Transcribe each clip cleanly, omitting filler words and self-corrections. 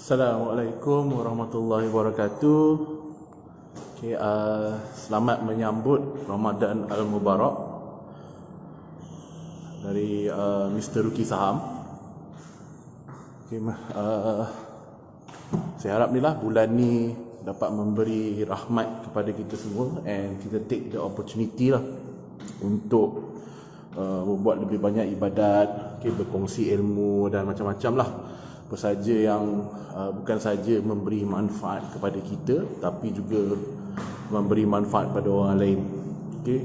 Assalamualaikum warahmatullahi wabarakatuh. Okay, selamat menyambut Ramadan Al-Mubarak dari Mr. Ruki Saham. Okay, saya harap ni lah bulan ni dapat memberi rahmat kepada kita semua, and kita take the opportunity lah untuk membuat lebih banyak ibadat, okay, berkongsi ilmu dan macam-macam lah. Apa saja yang bukan saja memberi manfaat kepada kita, tapi juga memberi manfaat pada orang lain. Okay?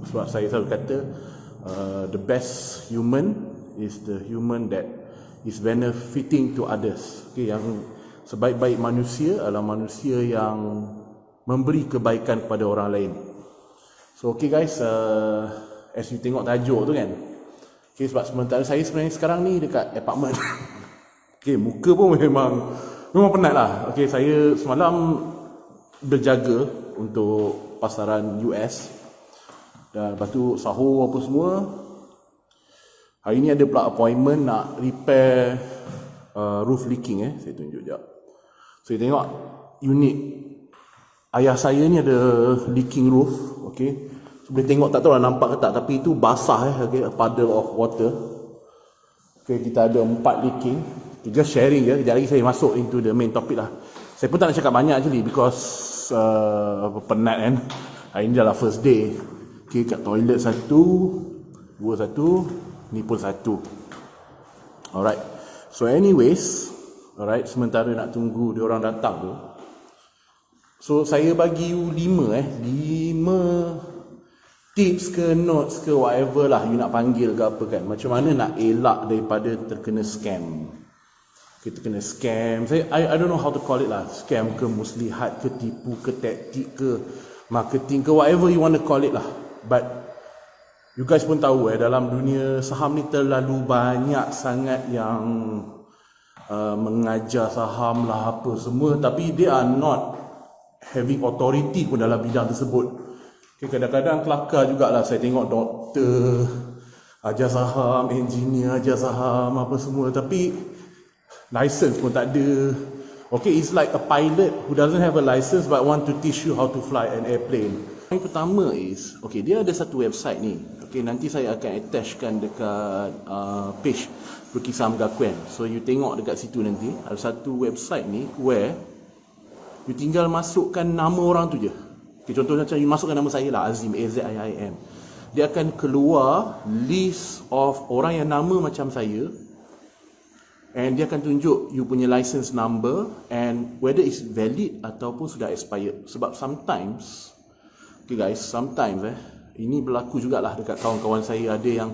Sebab saya selalu kata the best human is the human that is benefiting to others. Okay? Yang sebaik-baik manusia adalah manusia yang memberi kebaikan kepada orang lain. So okay guys, as you tengok tajuk tu kan, okay, sebab sementara saya sebenarnya sekarang ni dekat apartment. Okay, muka pun memang penat lah. Okay, saya semalam berjaga untuk pasaran US, dan lepas tu sahur apa semua. Hari ni ada pula appointment nak repair roof leaking. Saya tunjuk sekejap. Saya tengok unit ayah saya ni ada leaking roof. Okay, so, boleh tengok tak tahu lah nampak ke tak, tapi itu basah. Okay, a puddle of water. Okay, kita ada 4 leaking. Just sharing je. Sekejap lagi saya masuk into the main topic lah. Saya pun tak nak cakap banyak actually, because penat kan. Hari ni dah first day. Okay, kat toilet satu, ni pun satu. Alright. So anyways, alright, sementara nak tunggu dia orang datang tu, so saya bagi you 5 tips ke notes ke whatever lah you nak panggil ke apa kan, macam mana nak elak daripada terkena scam. Kita kena scam. I don't know how to call it lah. Scam ke, muslihat ke, tipu ke, taktik ke, marketing ke, whatever you want to call it lah. But you guys pun tahu dalam dunia saham ni terlalu banyak sangat yang mengajar saham lah apa semua, tapi they are not having authority pun dalam bidang tersebut. Okay, kadang-kadang kelakar jugalah saya tengok doktor ajar saham, engineer ajar saham apa semua, tapi license pun tak ada. Okay, it's like a pilot who doesn't have a license but want to teach you how to fly an airplane. Yang pertama is, okay, dia ada satu website ni. Okay, nanti saya akan attachkan dekat page Ruki Saham Gakuen. So you tengok dekat situ nanti, ada satu website ni where you tinggal masukkan nama orang tu je. Okay, contohnya macam you masukkan nama saya lah, Azim, A-Z-I-I-M. Dia akan keluar list of orang yang nama macam saya, and dia akan tunjuk you punya license number and whether it's valid ataupun sudah expired. Sebab sometimes, okay guys, sometimes ini berlaku jugalah dekat kawan-kawan saya, ada yang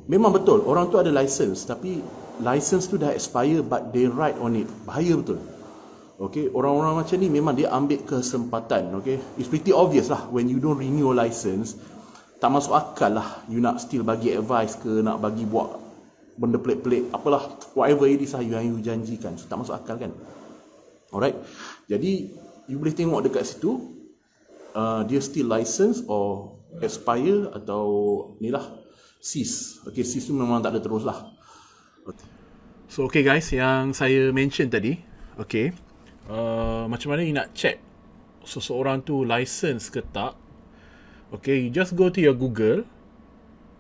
memang betul orang tu ada license, tapi license tu dah expire but they write on it. Bahaya betul. Okay, orang-orang macam ni memang dia ambil kesempatan. Okay, it's pretty obvious lah when you don't renew your license. Tak masuk akal lah you nak still bagi advice ke, nak bagi buat benda pelik-pelik, apalah, whatever it is yang you janjikan. So, tak masuk akal kan. Alright, jadi you boleh tengok dekat situ dia still license or expire atau ni lah, cease. Okay, cease tu memang tak ada terus lah. So okay guys, yang saya mention tadi, okay, macam mana you nak check seseorang tu license ke tak. Okay, you just go to your Google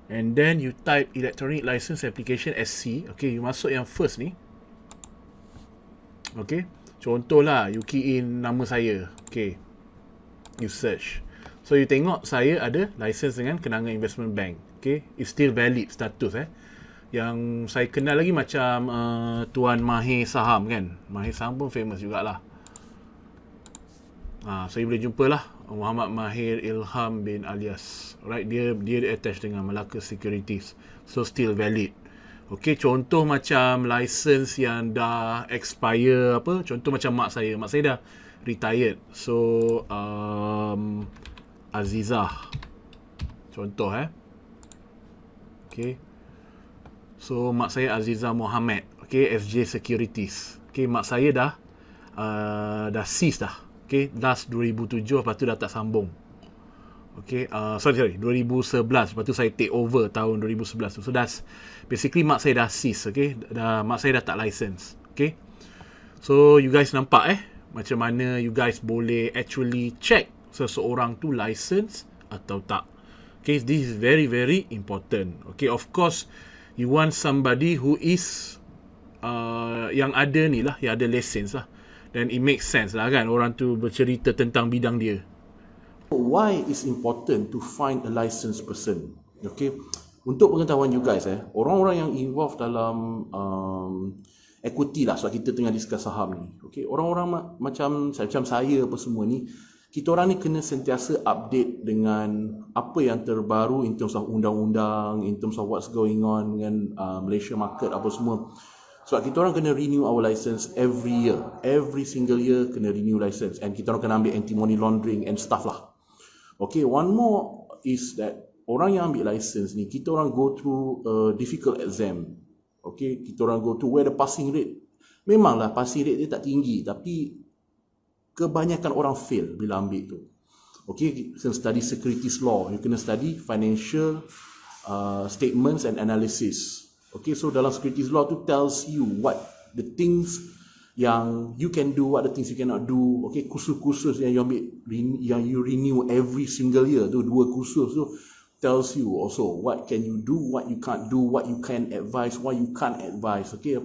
and then you type electronic license application SC. Okay, you masuk yang first ni. Okay, contohlah you key in nama saya. Okay, you search. So you tengok saya ada license dengan Kenanga Investment Bank. Okay, it's still valid status. Yang saya kenal lagi macam Tuan Mahir Saham kan. Mahir Saham pun famous jugalah. So you boleh jumpa lah Muhammad Mahir Ilham bin Alias. Right, dia attach dengan Malacca Securities. So still valid. Okay, contoh macam license yang dah expire apa, contoh macam mak saya dah retired. So Azizah contoh okay. So mak saya Azizah Mohamad. Okay, FJ Securities. Okay, mak saya dah cease dah. Okay, last 2007, lepas tu dah tak sambung. Okay, sorry 2011, lepas tu saya take over tahun 2011 tu. So that's basically mak saya dah cease. Okay, mak saya dah tak license. Okay, So you guys nampak macam mana you guys boleh actually check seseorang tu license atau tak. Okay, this is very very important. Okay, of course you want somebody who is yang ada ni lah, yang ada license lah. Then it makes sense lah kan orang tu bercerita tentang bidang dia. Why is important to find a licensed person? Okay, untuk pengetahuan you guys, orang-orang yang involved dalam equity lah, sebab kita tengah discuss saham ni. Okay, orang-orang macam saya apa semua ni, kita orang ni kena sentiasa update dengan apa yang terbaru in terms of undang-undang, in terms of what's going on dengan Malaysia market apa semua. Sebab kita orang kena renew our license every year. Every single year kena renew license. And kita orang kena ambil anti-money laundering and stuff lah. Okay, one more is that orang yang ambil license ni, kita orang go through a difficult exam. Okay, kita orang go through where the passing rate. Memanglah passing rate dia tak tinggi, tapi kebanyakan orang fail bila ambil tu. Okay, you can study securities law, you kena study financial statements and analysis. Okay, so dalam securities law tu tells you what the things yang you can do, what the things you cannot do. Okay, kursus-kursus yang you ambil, yang you renew every single year tu, 2 kursus tu tells you also what can you do, what you can't do, what you can advise, what you can't advise. Okay,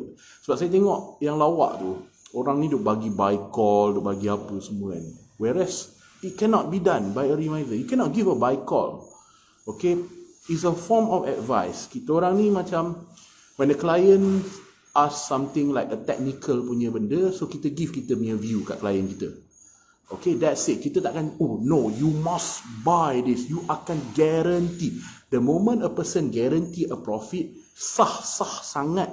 sebab saya tengok yang lawak tu, orang ni duk bagi buy call, duk bagi apa semua kan. Whereas it cannot be done by a reminder. You cannot give a buy call. Okay, it's a form of advice. Kita orang ni macam when the client ask something like a technical punya benda, so kita give kita punya view kat klien kita. Okay, that's it. Kita takkan, oh no, you must buy this. You akan guarantee. The moment a person guarantee a profit, sah sangat.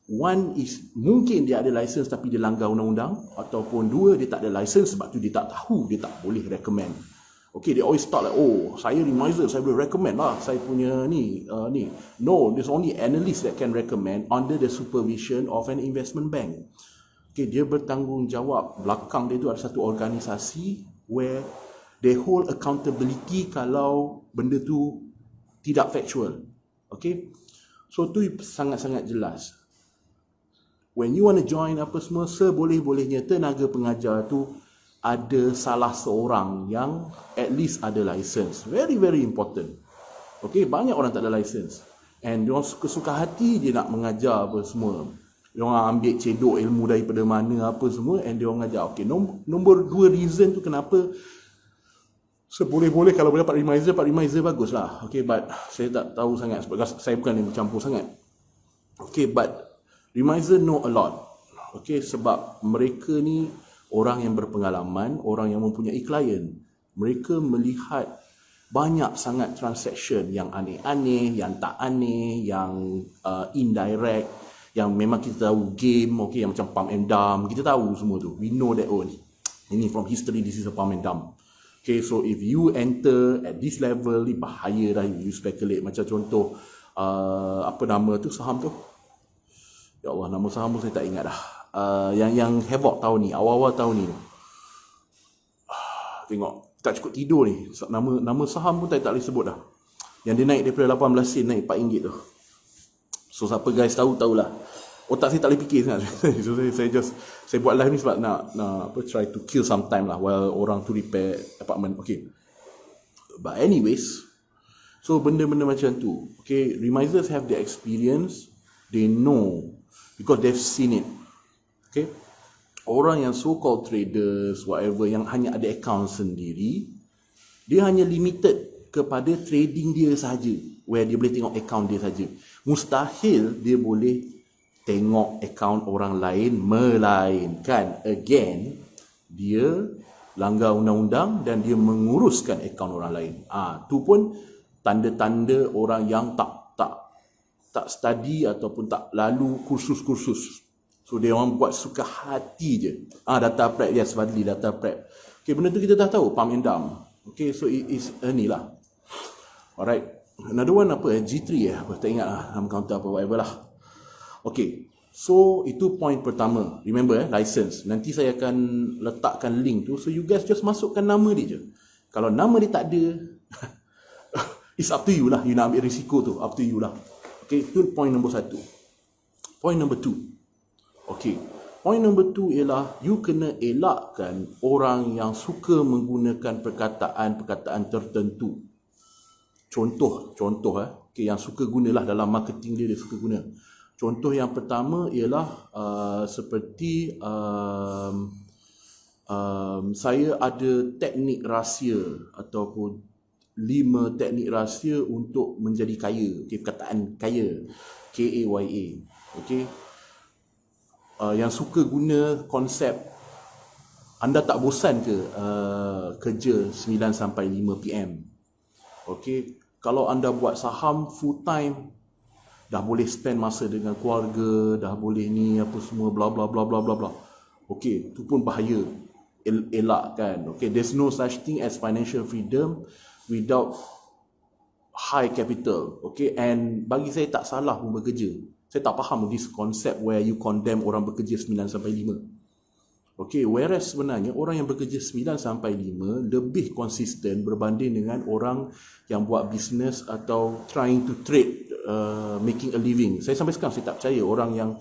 One is, mungkin dia ada license tapi dia langgar undang-undang. Ataupun 2, dia tak ada license sebab tu dia tak tahu, dia tak boleh recommend. Okay, they always thought like, oh, saya reminder, saya boleh recommend lah, saya punya ni. No, there's only analyst that can recommend under the supervision of an investment bank. Okay, dia bertanggungjawab. Belakang dia tu ada satu organisasi where they hold accountability kalau benda tu tidak factual. Okay, so tu sangat-sangat jelas. When you want to join apa semua, seboleh-bolehnya tenaga pengajar tu ada salah seorang yang at least ada license. Very very important. Okay, banyak orang tak ada license. And dia orang suka-suka hati dia nak mengajar apa semua. Dia orang ambil cedok ilmu daripada mana apa semua and dia orang ajar. Okay, nombor 2 reason tu kenapa seboleh-boleh kalau boleh dapat reminder baguslah. Okay, but saya tak tahu sangat sebab saya bukan yang bercampur sangat. Okay, but reminder know a lot. Okay, sebab mereka ni orang yang berpengalaman, orang yang mempunyai klien. Mereka melihat banyak sangat transaction yang aneh-aneh, yang tak aneh, yang indirect, yang memang kita tahu game, okay, yang macam pump and dump, kita tahu semua tu. We know that, oh, ini from history, this is a pump and dump. Okay, so if you enter at this level, ni bahaya dah you speculate. Macam contoh, apa nama tu saham tu? Ya Allah, nama saham tu saya tak ingat dah. Yang Havoc tahun ni, awal-awal tahun ni. Tengok, tak cukup tidur ni. Nama saham pun tak boleh sebut dah. Yang dia naik daripada 18 sen naik RM4 tu. So siapa guys tahulah. Otak saya tak boleh fikir sangat. So saya buat live ni sebab nak try to kill some time lah while orang tu repair apartment. Okay. But anyways, so benda-benda macam tu. Okay, reminders have the experience, they know because they've seen it. Okay, orang yang so-called traders, whatever, yang hanya ada account sendiri, dia hanya limited kepada trading dia saja, where dia boleh tengok account dia saja. Mustahil dia boleh tengok account orang lain, melainkan again dia langgar undang-undang dan dia menguruskan account orang lain. Tu pun tanda-tanda orang yang tak study ataupun tak lalu kursus-kursus. So dia orang buat suka hati je. Data prep, yes Fadli, data prep. Okay, benda tu kita dah tahu, pump and dump. Okay, so it is ni lah. Alright, another one apa G3 apa, tak ingat lah nama counter apa, whatever lah. Okay, so itu point pertama. Remember license. Nanti saya akan letakkan link tu, so you guys just masukkan nama dia je. Kalau nama dia tak ada, it's up to you lah, you nak ambil risiko tu, up to you lah. Okay, itu point nombor 1. Point number 2. Okay, Point number 2 ialah you kena elakkan orang yang suka menggunakan perkataan-perkataan tertentu. Contoh okay, yang suka gunalah dalam marketing dia suka guna. Contoh yang pertama ialah seperti saya ada teknik rahsia ataupun 5 teknik rahsia untuk menjadi kaya. Okay, perkataan kaya, K-A-Y-A. Okay. Yang suka guna konsep anda tak bosan ke kerja 9 sampai 5 PM. Okey, kalau anda buat saham full time dah boleh spend masa dengan keluarga, dah boleh ni apa semua bla bla bla bla bla bla. Okey, tu pun bahaya. Elakkan. Okey, there's no such thing as financial freedom without high capital. Okey, and bagi saya tak salah pun bekerja. Saya tak faham this concept where you condemn orang bekerja 9 sampai 5. Okay, whereas sebenarnya orang yang bekerja 9 sampai 5 lebih konsisten berbanding dengan orang yang buat bisnes atau trying to trade, making a living. Saya sampai sekarang saya tak percaya orang yang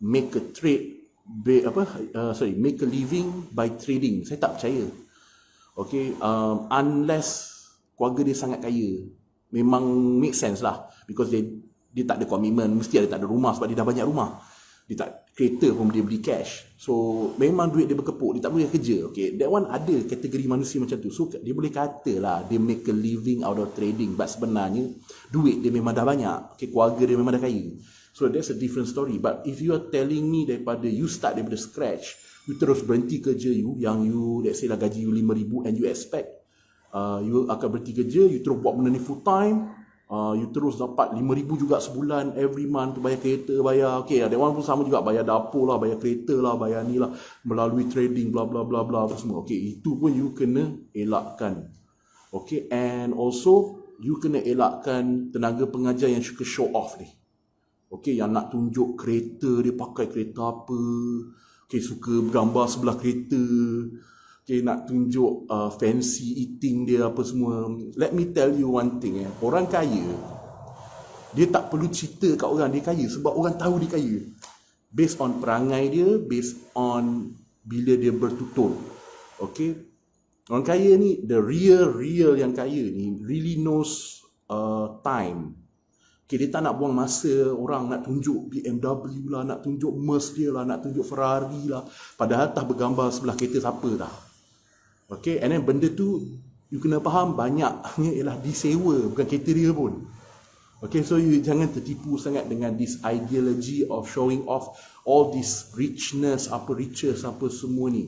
make a trade, make a living by trading. Saya tak percaya. Okay, unless keluarga dia sangat kaya. Memang make sense lah, because dia tak ada komitmen, mesti tak ada rumah sebab dia dah banyak rumah. Dia tak kereta pun dia beli cash. So memang duit dia berkepuk, dia tak boleh kerja. Okay, that one ada kategori manusia macam tu. So dia boleh katalah dia make a living out of trading, but sebenarnya duit dia memang dah banyak. Okay, keluarga dia memang dah kaya. So that's a different story. But if you are telling me daripada you start daripada scratch, you terus berhenti kerja yang you let's say lah gaji you 5,000 and you expect you akan berhenti kerja, you terus buat benda ni full time. You terus dapat 5,000 juga sebulan, every month, bayar kereta, bayar, okay, that one pun sama juga, bayar dapur lah, bayar kereta lah, bayar ni lah, melalui trading, bla bla bla bla, apa semua. Okay, itu pun you kena elakkan. Okay, and also, you kena elakkan tenaga pengajar yang suka show off ni. Okay, yang nak tunjuk kereta, dia pakai kereta apa, okay, suka bergambar sebelah kereta, okay, nak tunjuk fancy eating dia apa semua. Let me tell you one thing, orang kaya dia tak perlu cerita kat orang dia kaya sebab orang tahu dia kaya. Based on perangai dia, based on bila dia bertutur. Okay, orang kaya ni, the real yang kaya ni really knows time. Okay, dia tak nak buang masa orang nak tunjuk BMW lah, nak tunjuk Merc dia lah, nak tunjuk Ferrari lah, padahal tak bergambar sebelah kereta siapa dah. Okay, and then benda tu you kena faham banyaknya ialah disewa, bukan kereta dia pun. Okay, so you jangan tertipu sangat dengan this ideology of showing off all this richness, riches, apa semua ni.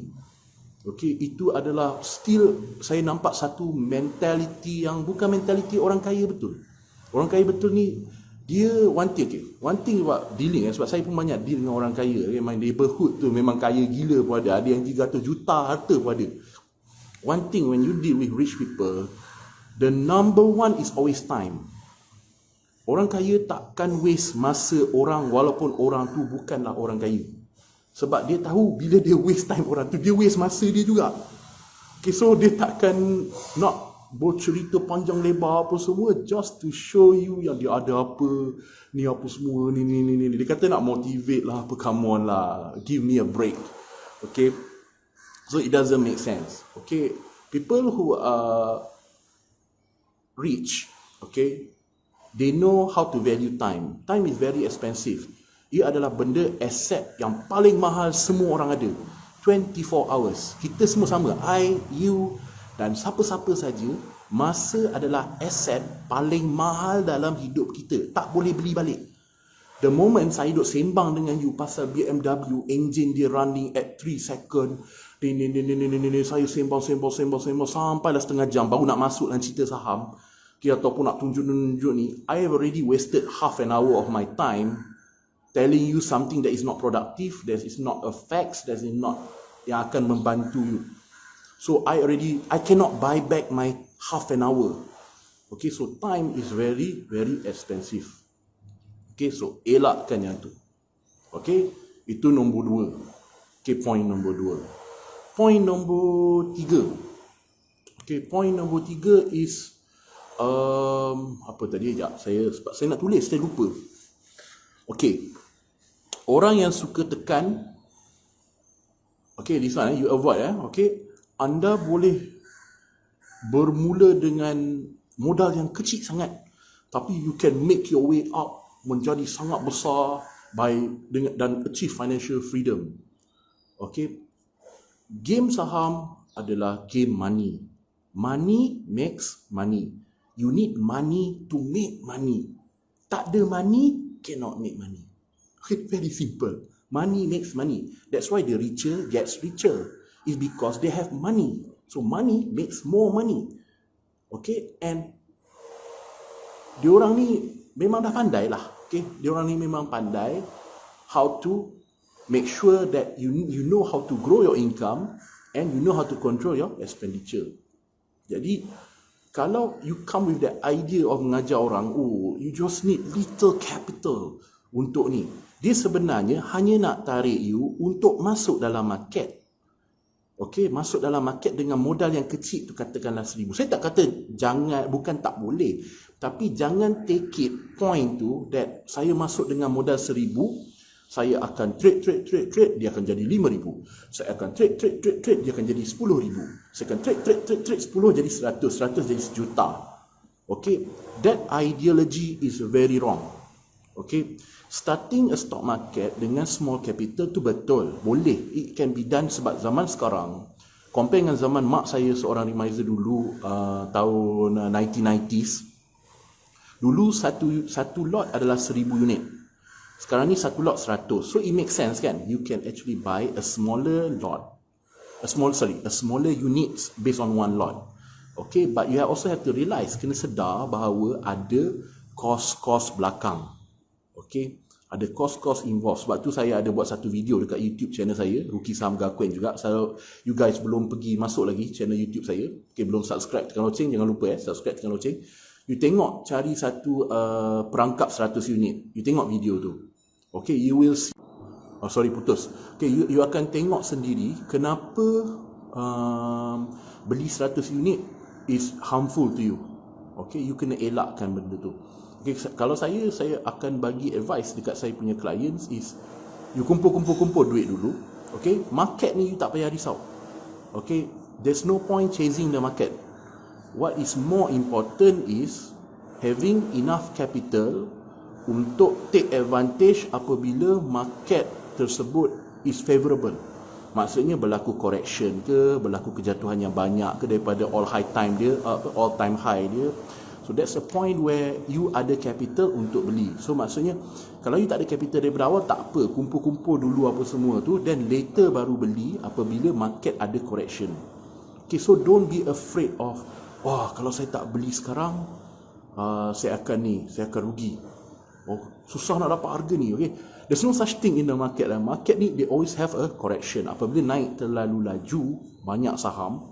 Okay, itu adalah still saya nampak satu mentality yang bukan mentality orang kaya betul. Orang kaya betul ni dia one thing about dealing, sebab saya pun banyak deal dengan orang kaya. My neighborhood tu memang kaya gila pun ada yang 300 juta harta pun ada. One thing when you deal with rich people, the number one is always time. Orang kaya takkan waste masa orang walaupun orang tu bukanlah orang kaya. Sebab dia tahu bila dia waste time orang tu, dia waste masa dia juga. Okay, so dia takkan nak bercerita panjang lebar apa semua just to show you yang dia ada apa, ni apa semua, ni. Dia kata nak motivate lah apa, come on lah, give me a break. Okay. So it doesn't make sense. Okay, people who are rich, okay, they know how to value time. Time is very expensive. Ia adalah benda aset yang paling mahal semua orang ada. 24 hours. Kita semua sama. I, you dan siapa-siapa saja, masa adalah aset paling mahal dalam hidup kita. Tak boleh beli balik. The moment saya duduk sembang dengan you pasal BMW, engine dia running at 3 second, saya sembang sampailah setengah jam baru nak masuk dalam cerita saham, ataupun nak tunjuk ni, I have already wasted half an hour of my time telling you something that is not productive, that is not a facts, that is not yang akan membantu you. So I cannot buy back my half an hour. Okay, so time is very, very expensive. Okay, so elakkan yang tu. Okay, itu nombor 2. Okay, point nombor 2. Point nombor 3. Okay, point nombor 3 is apa tadi? Sebab saya nak tulis, saya lupa. Okay, orang yang suka tekan Okay, this one you avoid okay. Anda boleh bermula dengan modal yang kecil sangat, tapi you can make your way up menjadi sangat besar dan achieve financial freedom. Okay, game saham adalah game money. Money makes money. You need money to make money. Tak ada money, cannot make money. Okay, very simple. Money makes money. That's why the richer gets richer. It's because they have money. So money makes more money. Okay, and diorang ni memang dah pandai lah. Okay, diorang ni memang pandai how to make sure that you know how to grow your income and you know how to control your expenditure. Jadi kalau you come with that idea of mengajar orang, oh you just need little capital untuk ni, dia sebenarnya hanya nak tarik you untuk masuk dalam market. Okay, masuk dalam market dengan modal yang kecil tu, katakanlah 1,000. Saya tak kata jangan, bukan tak boleh, tapi jangan take it point tu that saya masuk dengan modal 1,000, saya akan trade, dia akan jadi 5,000. Saya akan trade, dia akan jadi 10,000. Saya akan trade 10 jadi 100 jadi 1,000,000. Okay, that ideology is very wrong. Okay, starting a stock market dengan small capital tu betul, boleh, it can be done. Sebab zaman sekarang compare dengan zaman mak saya seorang remiser dulu, tahun 1990s, dulu satu lot adalah 1,000 unit. Sekarang ni satu lot 100. So it makes sense kan, you can actually buy a smaller lot, a smaller units based on one lot. Okay, but you also have to realize, kena sedar bahawa ada cost belakang. Okay, ada cost involved. Sebab tu saya ada buat satu video dekat YouTube channel saya, Ruki Saham Gakuen juga. So you guys belum pergi masuk lagi channel YouTube saya, okay, belum subscribe, tekan loceng, jangan lupa subscribe, tekan loceng. You tengok, cari satu perangkap 100 unit, you tengok video tu. Okay, you will see. Oh sorry, putus. Okay, you akan tengok sendiri kenapa beli 100 unit is harmful to you. Okay, you kena elakkan benda tu. Okay, kalau saya akan bagi advice dekat saya punya clients is, you kumpul duit dulu. Okay, market ni you tak payah risau. Okay, there's no point chasing the market. What is more important is having enough capital untuk take advantage apabila market tersebut is favorable. Maksudnya berlaku correction ke, berlaku kejatuhan yang banyak ke daripada all time high dia. So that's a point where you ada capital untuk beli. So maksudnya kalau you tak ada capital daripada awal, tak apa, kumpul dulu apa semua tu, then later baru beli apabila market ada correction. Okay, so don't be afraid of, wah kalau saya tak beli sekarang, saya akan rugi. Oh, susah nak dapat harga ni. Okay, there's no such thing in the market lah. Market ni they always have a correction. Apabila naik terlalu laju banyak saham,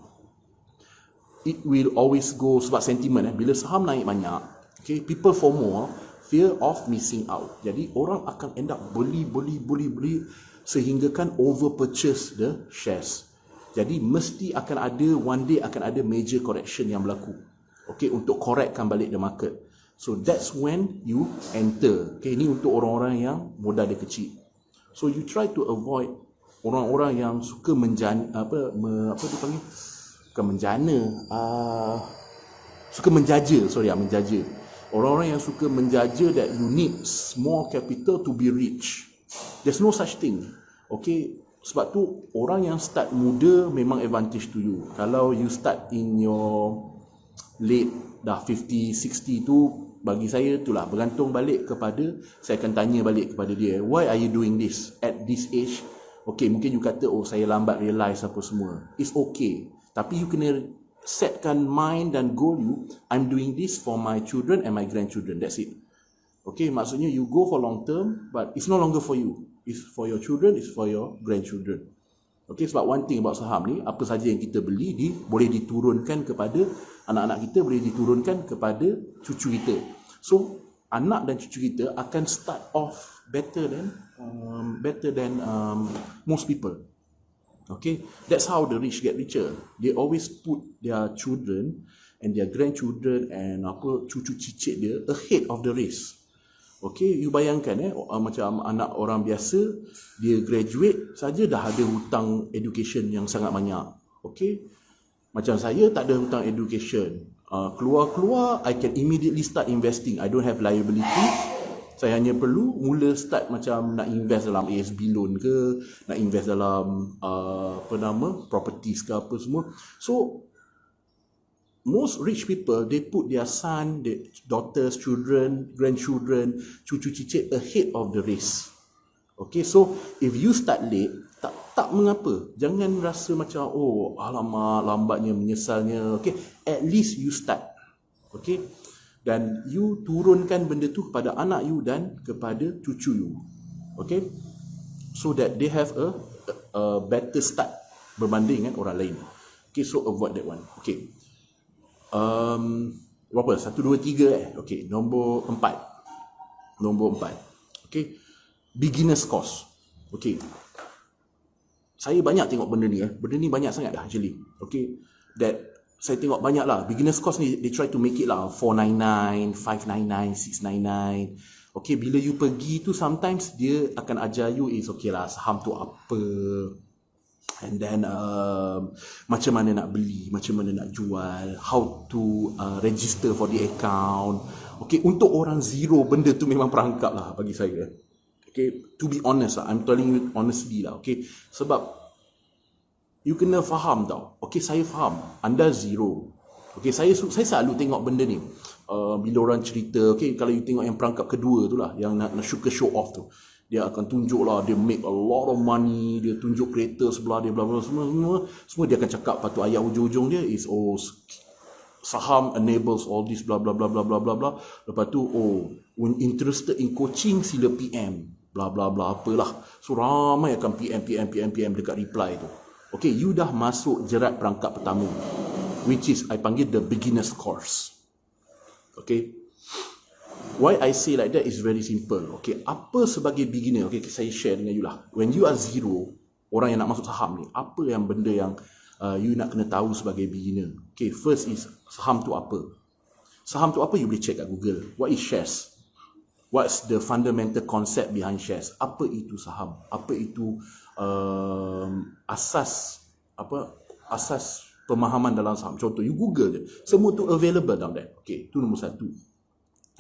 it will always go, sebab sentiment bila saham naik banyak, okay, people FOMO, fear of missing out. Jadi orang akan end up beli sehinggakan over purchase the shares. Jadi mesti akan ada one day akan ada major correction yang berlaku. Okay, untuk correctkan balik the market. So that's when you enter. Okay, ini untuk orang-orang yang modal dia kecil. So you try to avoid orang-orang yang suka menjana. Orang-orang yang suka menjaja that you need small capital to be rich. There's no such thing. Okay, sebab tu orang yang start muda memang advantage to you. Kalau you start in your late dah 50, 60 tu, bagi saya itulah bergantung balik kepada, saya akan tanya balik kepada dia, why are you doing this at this age? Okay, mungkin you kata, oh saya lambat realise apa semua. It's okay. Tapi you kena setkan mind dan goal you, I'm doing this for my children and my grandchildren. That's it. Okay, maksudnya you go for long term, but it's no longer for you. It's for your children, it's for your grandchildren. Okay, sebab one thing about saham ni, apa saja yang kita beli boleh diturunkan kepada anak-anak kita, boleh diturunkan kepada cucu kita. So anak dan cucu kita akan start off better than most people. Okay, that's how the rich get richer. They always put their children and their grandchildren and cucu cicit dia ahead of the race. Okay, you bayangkan macam anak orang biasa, dia graduate saja dah ada hutang education yang sangat banyak. Okay, macam saya tak ada hutang education. Keluar-keluar, I can immediately start investing. I don't have liability. Saya hanya perlu mula start macam nak invest dalam ASB loan ke, nak invest dalam properties ke apa semua. So most rich people, they put their son, their daughters, children, grandchildren, cucu cicit ahead of the race. Okay, so if you start late, tak mengapa. Jangan rasa macam, oh alamak, lambatnya, menyesalnya. Okay, at least you start. Okay, dan you turunkan benda tu kepada anak you dan kepada cucu you. Okay, so that they have a better start berbanding dengan orang lain. Okay, so avoid that one. Okay, berapa? 1, 2, 3 Okay, nombor 4. Okay, beginner's course. Okay, saya banyak tengok benda ni. Benda ni banyak sangat dah actually. Okay, that saya tengok banyak lah. Beginner's course ni, they try to make it lah 499, 599, 699. Okay, bila you pergi tu, sometimes dia akan ajar you is okay lah, saham tu apa, and then macam mana nak beli, macam mana nak jual, how to register for the account. Okay, untuk orang zero, benda tu memang perangkap lah bagi saya. Okay, to be honest lah, I'm telling you honestly lah. Okay, sebab you kena faham tau. Okay, saya faham anda zero. Okay, saya selalu tengok benda ni. Bila orang cerita, okay, kalau you tengok yang perangkap kedua tu lah, yang nak suka show off tu, dia akan tunjuk lah, dia make a lot of money, dia tunjuk kereta sebelah dia, bla bla, semua dia akan cakap. Lepas tu ayat ujung-ujung dia is, oh, saham enables all this, bla bla bla bla bla bla bla. Lepas tu, oh, interested in coaching, sila PM, bla bla bla, apalah. So ramai akan PM dekat reply tu. Okay, you dah masuk jerat perangkap pertama, which is I panggil the beginner's course. Okay, why I say like that is very simple. Okay, apa sebagai beginner? Okay, saya share dengan you lah. When you are zero, orang yang nak masuk saham ni, apa yang benda yang you nak kena tahu sebagai beginner? Okay, first is saham tu apa? Saham tu apa? You boleh check kat Google. What is shares? What's the fundamental concept behind shares? Apa itu saham? Apa itu asas pemahaman dalam saham? Contoh, you Google je. Semua tu available down there. Okay, tu nombor 1.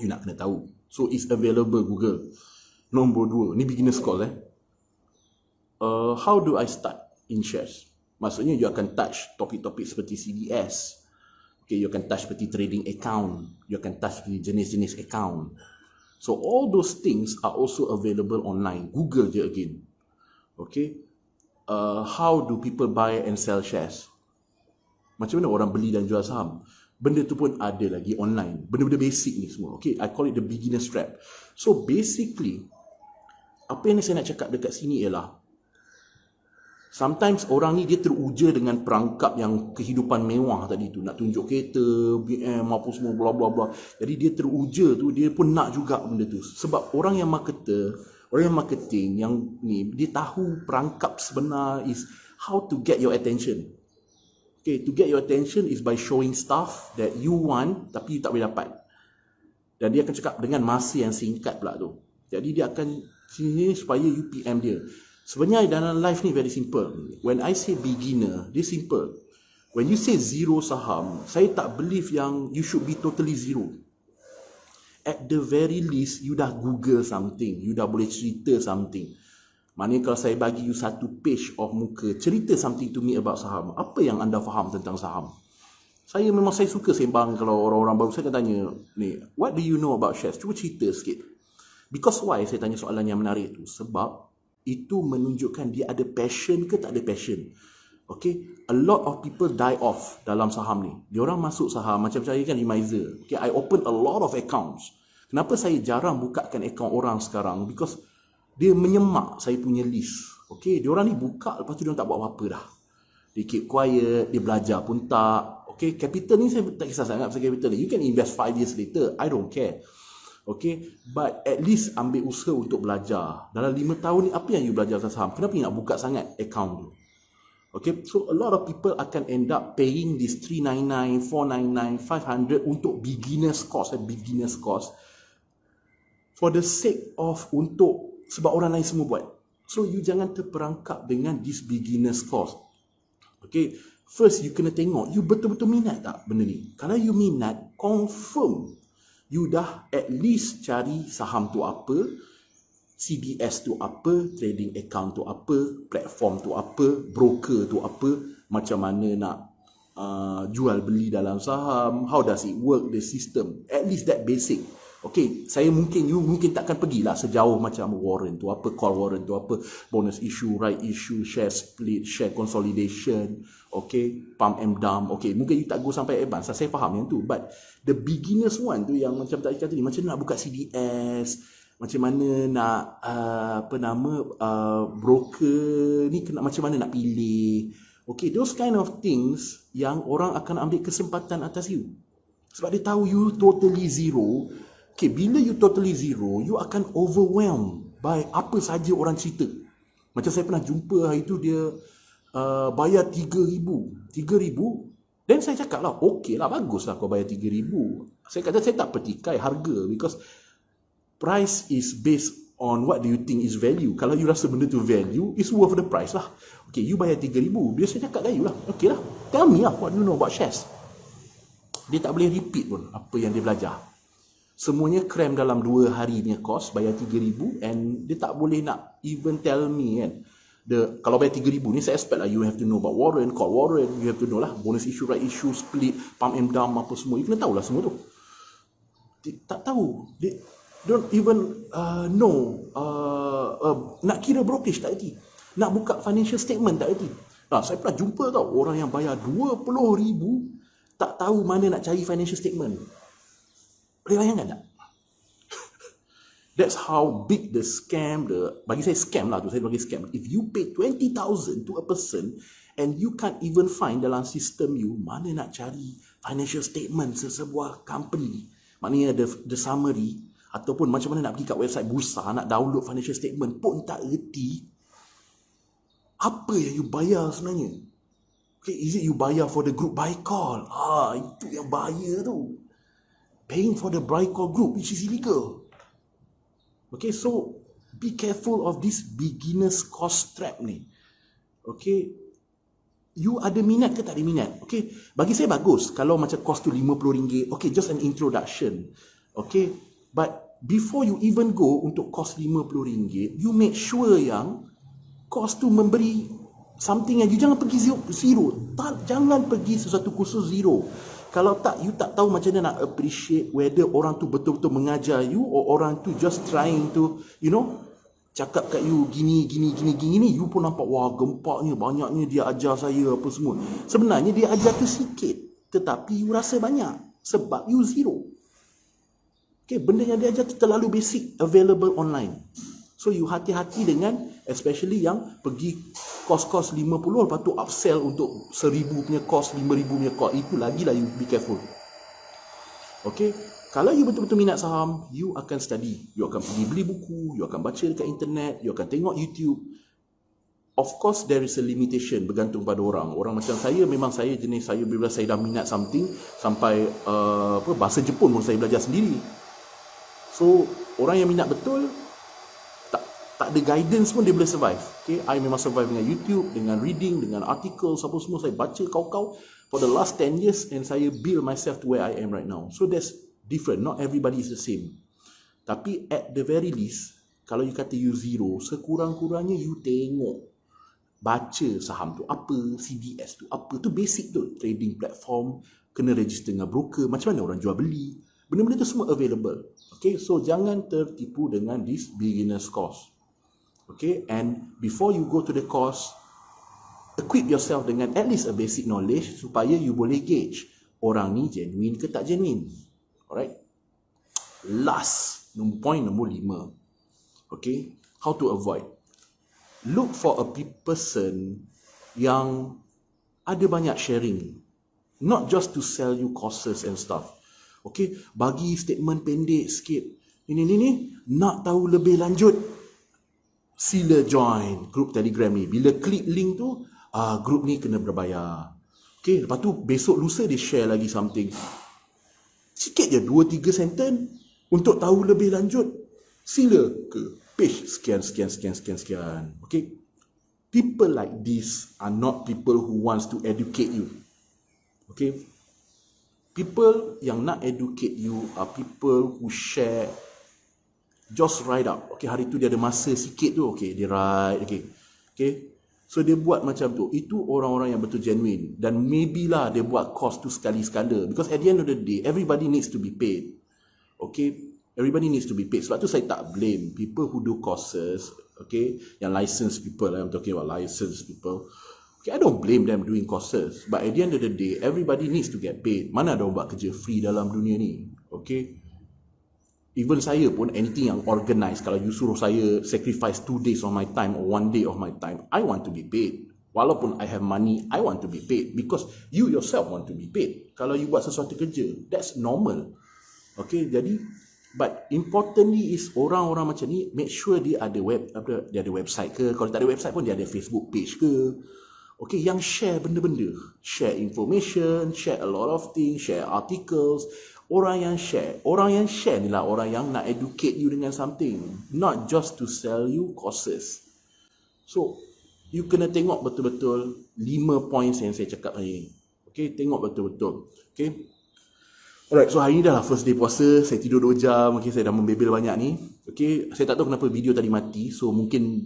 You nak kena tahu. So, it's available Google. Nombor 2, ni beginner's course how do I start in shares? Maksudnya, you akan touch topik-topik seperti CDS. Okay, you akan touch seperti trading account. You akan touch seperti jenis-jenis account. So all those things are also available online. Google je again. Okay. How do people buy and sell shares? Macam mana orang beli dan jual saham? Benda tu pun ada lagi online. Benda-benda basic ni semua. Okay, I call it the beginner's trap. So basically, apa yang saya nak cakap dekat sini ialah, sometimes orang ni dia teruja dengan perangkap yang kehidupan mewah tadi tu. Nak tunjuk kereta, BM, apa semua, bla bla bla. Jadi dia teruja tu, dia pun nak juga benda tu. Sebab orang yang marketing yang ni, dia tahu perangkap sebenar is how to get your attention. Okay, to get your attention is by showing stuff that you want tapi you tak boleh dapat. Dan dia akan cakap dengan masa yang singkat pula tu. Jadi dia akan sini supaya you PM dia. Sebenarnya dalam life ni very simple. When I say beginner, dia simple. When you say zero saham, saya tak believe yang you should be totally zero. At the very least, you dah Google something. You dah boleh cerita something. Maknanya kalau saya bagi you 1 page of muka, cerita something to me about saham. Apa yang anda faham tentang saham? Saya suka sembang kalau orang-orang baru. Saya akan tanya, ni, what do you know about shares? Cuba cerita sikit. Because why saya tanya soalan yang menarik tu? Sebab itu menunjukkan dia ada passion ke tak ada passion. Okay, a lot of people die off dalam saham ni. Diorang masuk saham, macam saya kan Remizer. Okay, I open a lot of accounts. Kenapa saya jarang bukakan account orang sekarang? Because dia menyemak saya punya list. Okay, diorang ni buka, lepas tu diorang tak buat apa-apa dah. Dia keep quiet, dia belajar pun tak. Okay, capital ni saya tak kisah sangat pasal capital ni. You can invest 5 years later, I don't care. Okay, but at least ambil usaha untuk belajar. Dalam 5 tahun ni, apa yang you belajar tentang saham? Kenapa you nak buka sangat account tu? Okay, so a lot of people akan end up paying this 399, 499, 500 untuk beginner's course. for the sake of untuk sebab orang lain semua buat. So you jangan terperangkap dengan this beginner's course. Okay, first you kena tengok you betul-betul minat tak benda ni. Kalau you minat, confirm you dah at least cari saham tu apa, CDS tu apa, trading account tu apa, platform tu apa, broker tu apa, macam mana nak jual beli dalam saham, how does it work, the system, at least that basic. Okay, you mungkin takkan pergilah sejauh macam warrant tu apa, call warrant tu apa, bonus issue, right issue, share split, share consolidation, okay, pump and dump, okay, mungkin you tak go sampai advance, saya faham yang tu, but the beginners one tu yang macam tak kata ni, macam nak buka CDS, macam mana nak broker ni, macam mana nak pilih, okay, those kind of things yang orang akan ambil kesempatan atas you sebab dia tahu you totally zero. Okay, bila you totally zero, you akan overwhelmed by apa saja orang cerita. Macam saya pernah jumpa hari tu, dia bayar 3,000, then saya cakap lah, okay lah, bagus lah kau bayar 3,000. Saya kata saya tak petikai harga, because price is based on what do you think is value. Kalau you rasa benda tu value, it's worth the price lah. Okay, you bayar 3,000, dia saya cakap dah you lah, okay lah, tell me lah what you know about shares. Dia tak boleh repeat pun apa yang dia belajar. Semuanya cram dalam 2 hari punya course, bayar 3,000, and dia tak boleh nak even tell me kan. Kalau bayar 3,000 ni, saya expect lah you have to know about warrant, call warrant, you have to know lah bonus issue, right issue, split, pump and dump, apa semua. You kena tahu lah semua tu. Dia tak tahu. Dia don't even know. Nak kira brokerage tak erti. Nak buka financial statement tak erti. Saya pernah jumpa tau orang yang bayar 20,000 tak tahu mana nak cari financial statement. Boleh bayangkan tak? That's how big the scam, bagi saya scam lah tu, saya bagi scam. If you pay 20,000 to a person and you can't even find dalam sistem you mana nak cari financial statement sesebuah company, maknanya the summary, ataupun macam mana nak pergi kat website bursa nak download financial statement pun tak erti, apa yang you bayar sebenarnya? Okay, is it you bayar for the group buy call? Itu yang bahaya tu. Paying for the buy call group, which is illegal. Okay, so be careful of this beginner's cost trap ni. Okay, you ada minat ke tak ada minat? Okay, bagi saya bagus kalau macam cost tu RM50. Okay, just an introduction. Okay, but before you even go untuk cost RM50, you make sure yang cost tu memberi something yang you jangan pergi zero. Jangan pergi sesuatu kursus zero. Kalau tak, you tak tahu macam mana nak appreciate whether orang tu betul-betul mengajar you or orang tu just trying to, cakap kat you gini, you pun nampak, wah gempaknya, banyaknya dia ajar saya apa semua. Sebenarnya dia ajar tu sikit, tetapi you rasa banyak sebab you zero. Okay, benda yang dia ajar tu terlalu basic, available online. So you hati-hati dengan, especially yang pergi kos-kos 50, lepas tu upsell untuk 1,000 punya kos, 5,000 punya kos. Itu lagi lah, you be careful. Okay, kalau you betul-betul minat saham, you akan study. You akan pergi beli buku, you akan baca dekat internet, you akan tengok YouTube. Of course, there is a limitation, bergantung pada orang. Orang macam saya, memang saya jenis, bila saya dah minat something, sampai bahasa Jepun pun saya belajar sendiri. So, orang yang minat betul, tak ada guidance pun dia boleh survive. Okay, I memang survive dengan YouTube, dengan reading, dengan artikel, apa semua saya baca kau-kau for the last 10 years, and saya build myself to where I am right now. So that's different. Not everybody is the same. Tapi at the very least, kalau you kata you zero, sekurang-kurangnya you tengok, baca saham tu apa, CDS tu apa, tu basic tu, trading platform, kena register dengan broker, macam mana orang jual beli, benda-benda tu semua available. Okay, so jangan tertipu dengan this beginner's course. Okay, and before you go to the course, equip yourself dengan at least a basic knowledge supaya you boleh gauge orang ni genuine ke tak genuine. Alright. Last, point nombor 5. Okay, how to avoid. Look for a person yang ada banyak sharing, not just to sell you courses and stuff. Okay, bagi statement pendek sikit. Ini nak tahu lebih lanjut, sila join grup Telegram ni. Bila klik link tu, grup ni kena berbayar. Okay, lepas tu besok lusa dia share lagi something. Sikit je, 2-3 sentence untuk tahu lebih lanjut. Sila ke page sekian. Okay, people like this are not people who wants to educate you. Okay, people yang nak educate you are people who share just write up. Okay, hari tu dia ada masa sikit tu, okay, dia write, okay. So dia buat macam tu. Itu orang-orang yang betul genuine. Dan maybe lah dia buat course tu sekali-sekala. Because at the end of the day, everybody needs to be paid. Okay, everybody needs to be paid. Sebab tu saya tak blame people who do courses, okay, yang licensed people. I'm talking about licensed people. Okay, I don't blame them doing courses. But at the end of the day, everybody needs to get paid. Mana ada orang buat kerja free dalam dunia ni? Okay, even saya pun, anything yang organised, kalau you suruh saya sacrifice 2 days of my time or 1 day of my time, I want to be paid. Walaupun I have money, I want to be paid. Because you yourself want to be paid. Kalau you buat sesuatu kerja, that's normal. Okay, jadi, but importantly is orang-orang macam ni, make sure dia ada dia ada website ke. Kalau tak ada website pun dia ada Facebook page ke. Okay, yang share benda-benda. Share information, share a lot of things, share articles. Orang yang share ni lah orang yang nak educate you dengan something, not just to sell you courses. So, you kena tengok betul-betul 5 points yang saya cakap tadi. Okay, tengok betul-betul. Okay. Alright, so hari ni dah lah first day puasa, saya tidur 2 jam, okay, saya dah membebel banyak ni. Okay, saya tak tahu kenapa video tadi mati, so mungkin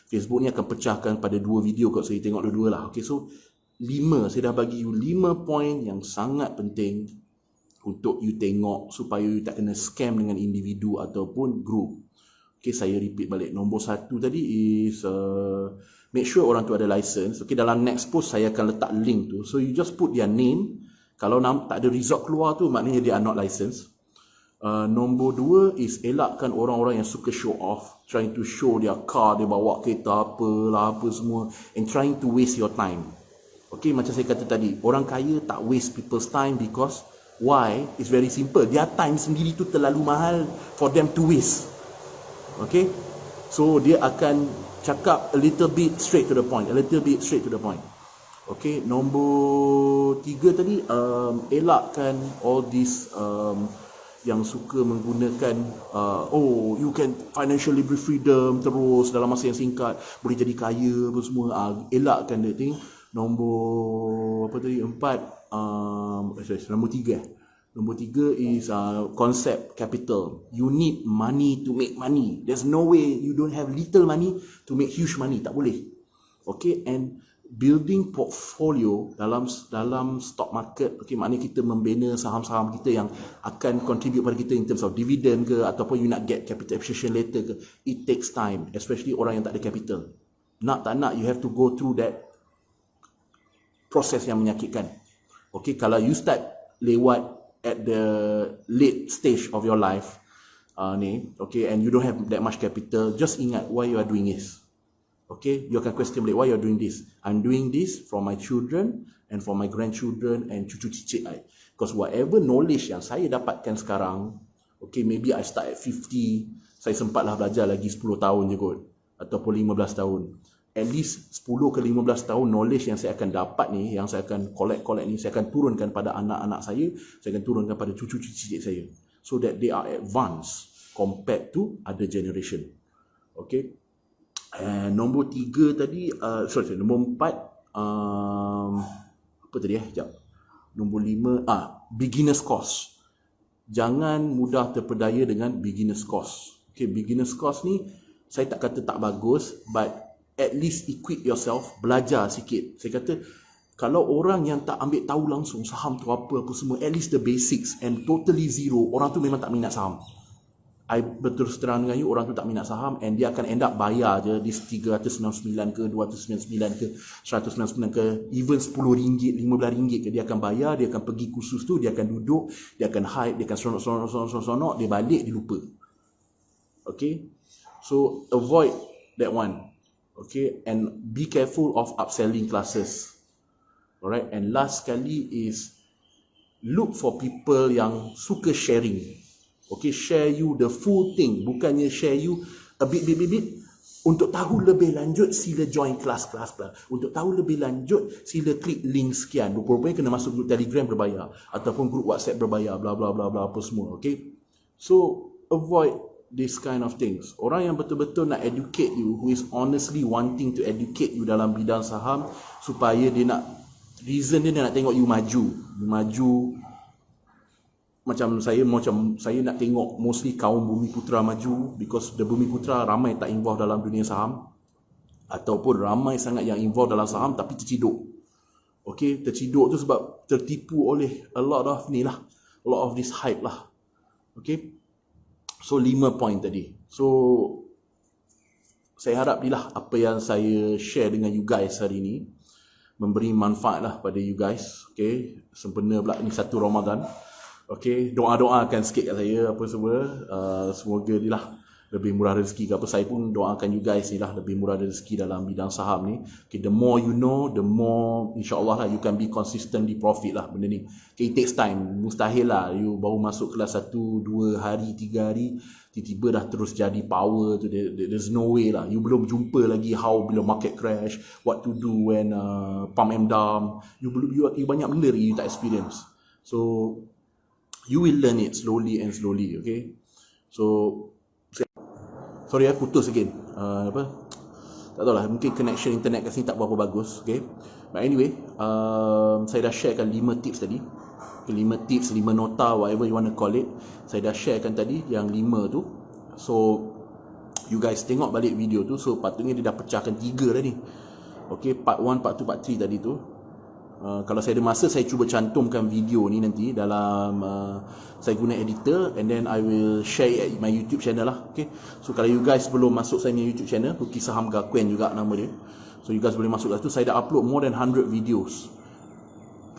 Facebook ni akan pecahkan pada 2 video kalau saya tengok dua-dua lah. Okay, so 5, saya dah bagi you 5 point yang sangat penting untuk you tengok supaya you tak kena scam dengan individu ataupun group. Okay, saya repeat balik. Nombor 1 tadi is make sure orang tu ada license. Okay, dalam next post saya akan letak link tu. So you just put their name. Kalau tak ada result keluar tu, maknanya they are not licensed. Nombor 2 is elakkan orang-orang yang suka show off, trying to show their car, dia bawa kereta apa semua, and trying to waste your time. Okay, macam saya kata tadi, orang kaya tak waste people's time because why? It's very simple. Their time sendiri tu terlalu mahal for them to waste. Okay, so dia akan cakap a little bit straight to the point. Okay, nombor 3 tadi, elakkan all this yang suka menggunakan you can financially be freedom terus dalam masa yang singkat, boleh jadi kaya apa semua. Elakkan dia thing. Nombor 4, nombor 3 is concept capital. You need money to make money. There's no way you don't have little money to make huge money. Tak boleh. Okay, and building portfolio dalam stock market, okay, maknanya kita membina saham-saham kita yang akan contribute pada kita in terms of dividend ke, ataupun you nak get capital appreciation later ke. It takes time, especially orang yang tak ada capital. Nak tak nak, you have to go through that proses yang menyakitkan. Okay, kalau you start lewat at the late stage of your life okay, and you don't have that much capital, just ingat why you are doing this. Okay, you akan question balik, why you are doing this? I'm doing this for my children and for my grandchildren and cucu cicit I. Because whatever knowledge yang saya dapatkan sekarang, okay, maybe I start at 50, saya sempatlah belajar lagi 10 tahun je kot, ataupun 15 tahun. At least 10 ke 15 tahun knowledge yang saya akan dapat ni, yang saya akan collect ni, saya akan turunkan pada anak-anak saya akan turunkan pada cucu cicit saya, so that they are advanced compared to other generation. Okay. And nombor 3 tadi, nombor 4, apa tadi sekejap. Nombor 5, beginner's course. Jangan mudah terpedaya dengan beginner's course. Okay, beginner's course ni saya tak kata tak bagus, but at least equip yourself, belajar sikit. Saya kata, kalau orang yang tak ambil tahu langsung saham tu apa semua, at least the basics and totally zero, orang tu memang tak minat saham. I betul terang dengan you, orang tu tak minat saham and dia akan end up bayar je di 399 ke, 299 ke, 199 ke, even RM10, RM15 ke, dia akan bayar, dia akan pergi kursus tu, dia akan duduk, dia akan hide, dia akan seronok, dia balik, dia lupa. Okay, so avoid that one. Okay, and be careful of upselling classes. Alright, and last sekali is look for people yang suka sharing. Okay, share you the full thing, bukannya share you a bit. Untuk tahu lebih lanjut, sila join kelas. Untuk tahu lebih lanjut, sila klik link sekian. Rupanya kena masuk grup Telegram berbayar ataupun grup WhatsApp berbayar, bla bla bla bla apa semua. Okay, so avoid this kind of things. Orang yang betul-betul nak educate you, who is honestly wanting to educate you dalam bidang saham, supaya dia nak, reason dia nak tengok you maju. Macam saya nak tengok mostly kaum Bumi Putra maju, because the Bumi Putra ramai tak involve dalam dunia saham, ataupun ramai sangat yang involve dalam saham tapi terciduk. Okay, terciduk tu sebab tertipu oleh a lot of this hype lah. Okay, so 5 point tadi. So saya harap lah apa yang saya share dengan you guys hari ni memberi manfaat lah pada you guys. Okay, sempena pula ni 1 Ramadan. Okay, doakan sikit kat saya apa semua. Semoga ni lah lebih murah rezeki ke apa. Saya pun doakan you guys ni lah lebih murah rezeki dalam bidang saham ni. Okay, the more you know, the more insyaAllah lah you can be consistently profit lah benda ni. Okay, it takes time. Mustahil lah you baru masuk kelas 1, 2 hari, 3 hari tiba-tiba dah terus jadi power tu. There's no way lah. You belum jumpa lagi how bila market crash, what to do when pump and dump. You banyak benda lagi you tak experience. So you will learn it slowly and slowly. Okay, so sorry putus again. Tak tahu lah, mungkin connection internet kat sini tak berapa bagus. Okay, but anyway, saya dah sharekan 5 tips tadi. 5 tips, 5 nota, whatever you want to call it. Saya dah sharekan tadi yang 5 tu. So you guys tengok balik video tu. So patutnya dia dah pecahkan 3 dah ni. Okay, part 1, part 2, part 3 tadi tu. Kalau saya ada masa, saya cuba cantumkan video ni nanti dalam saya guna editor, and then I will share it at my YouTube channel lah. Okay, so kalau you guys belum masuk saya punya YouTube channel, Ruki Saham Gakuen juga nama dia. So you guys boleh masuk kat situ. Saya dah upload more than 100 videos.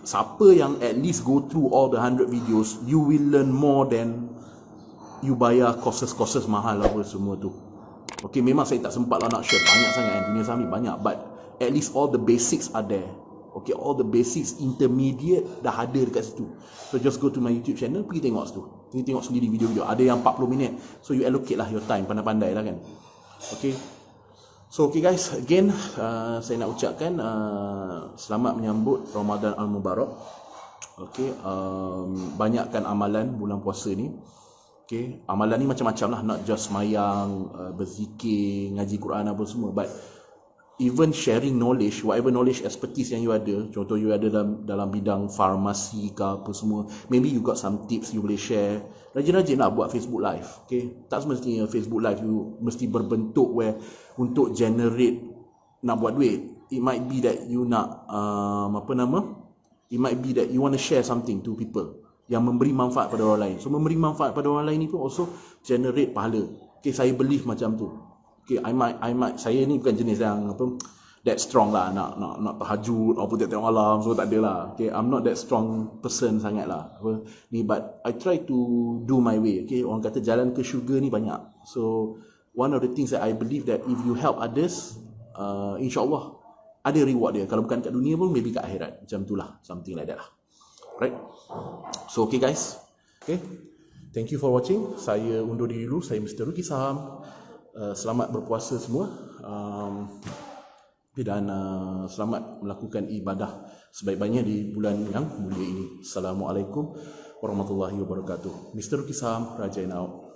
Siapa yang at least go through all the 100 videos, you will learn more than you bayar courses mahal apa semua tu. Okay, memang saya tak sempat lah nak share banyak sangat kan, dunia saham ni banyak, but at least all the basics are there. Okay, all the basics intermediate dah ada dekat situ. So just go to my YouTube channel, pergi tengok situ. Pergi tengok sendiri video-video. Ada yang 40 minit. So you allocate lah your time, pandai-pandai lah kan. Okay. So okay guys, again saya nak ucapkan selamat menyambut Ramadan Al-Mubarak. Okay, banyakkan amalan bulan puasa ni. Okay, amalan ni macam-macam lah, not just mayang, berzikir, ngaji Quran apa semua, but even sharing knowledge, whatever knowledge, expertise yang you ada. Contoh you ada dalam bidang farmasi ke apa semua, maybe you got some tips you boleh share. Rajin-rajin lah buat Facebook Live. Okay, tak semestinya Facebook Live you mesti berbentuk where untuk generate nak buat duit. It might be that you nak it might be that you want to share something to people yang memberi manfaat pada orang lain. So memberi manfaat pada orang lain ni pun also generate pahala. Okay, saya believe macam tu. Okay, I might saya ni bukan jenis yang that strong lah nak tahajud ataupun tiap-tiap malam, so tak ada lah. Okay, I'm not that strong person sangat lah ni, but I try to do my way. Okay, orang kata jalan ke syurga ni banyak. So one of the things that I believe that if you help others, insyaAllah ada reward dia. Kalau bukan kat dunia pun maybe kat akhirat. Macam tu lah, something like that lah. Alright, so okay guys, okay, thank you for watching. Saya undur diri dulu. Saya Mr. Ruki Saham. Selamat berpuasa semua, dan selamat melakukan ibadah sebaik-baiknya di bulan yang mulia ini. Assalamualaikum warahmatullahi wabarakatuh. Mr. Ruki Saham, Rajain out.